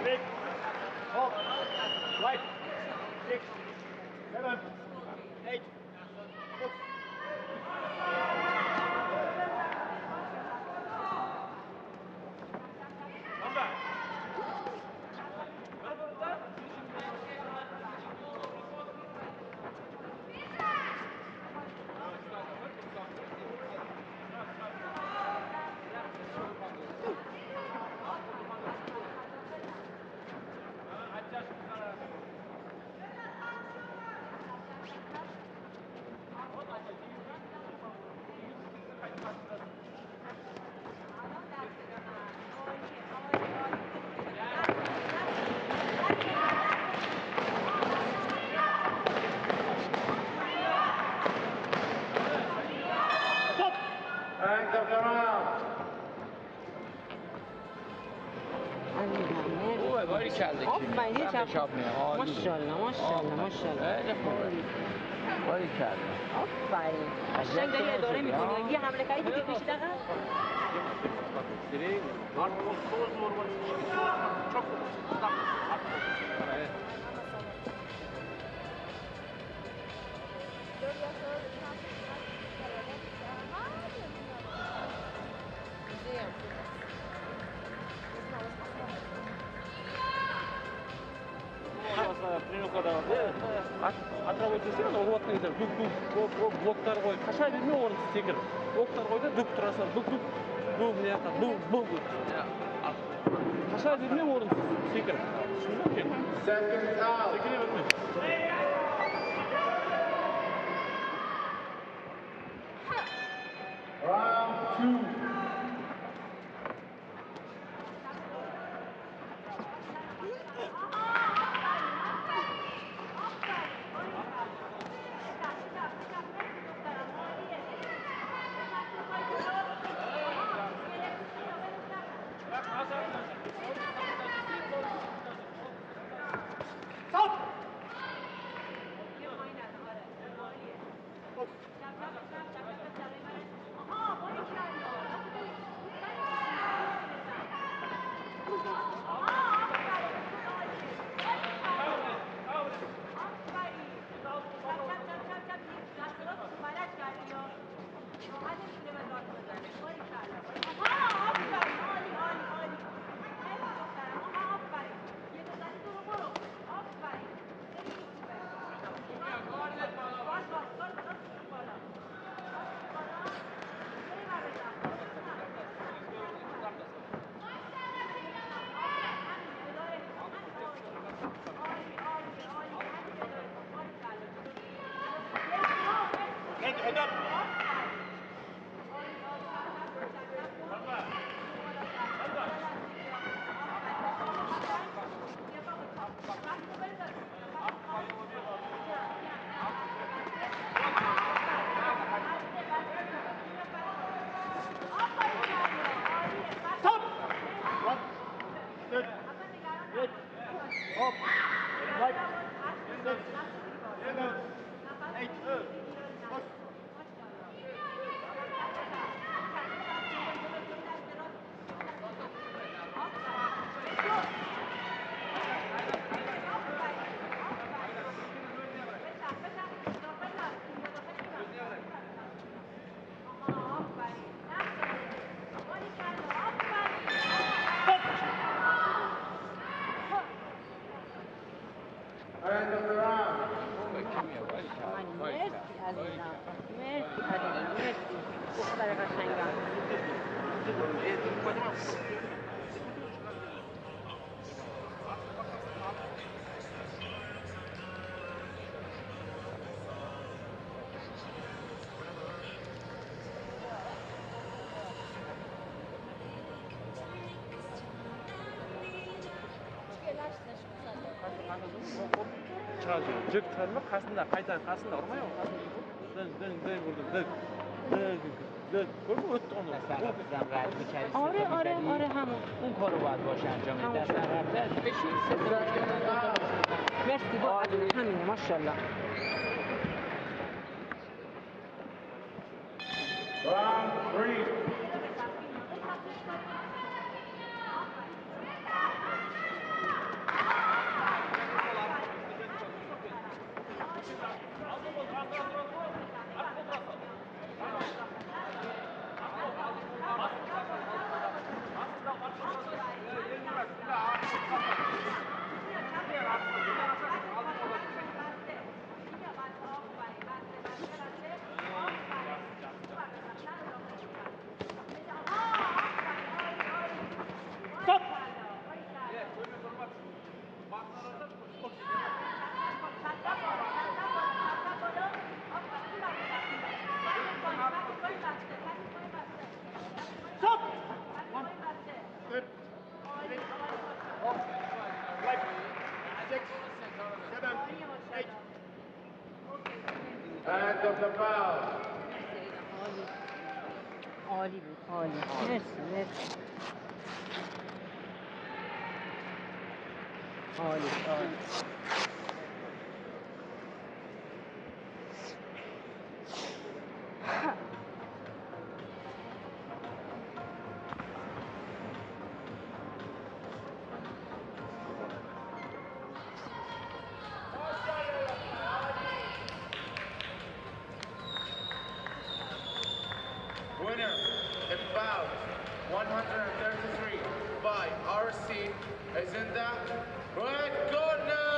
Big. Hold. Right. 6, 7, 8. Good. Come back. ماشاءالله ماشاءالله ماشاءالله خیلی خوبه باری کرده آفرین قشنگ داری اداره میکنی یه حمله کردی دیگه کشید عقب Отработайсың урватқан кезде бүк блоктар қой қаша бермей орынсыз секір блоктар қой да бүк тұрасың бүк мына жаққа бүк қаша бермей орынсыз секір түсіндің бе секіре бермей Round 2. Жүк тұрма қасында қайтадан қасында ұрмай ол қасында дөң ұрды дөң көрдің өтті оны آره همون اون کارو باید باشه انجام میده دست رفته بشین مرسی با همینه ماشاءالله Round 3. End of the foul. عالی بود عالی مرسی مرسی عالی عالی Winner in foul 133 by RC Azinda Red Corner.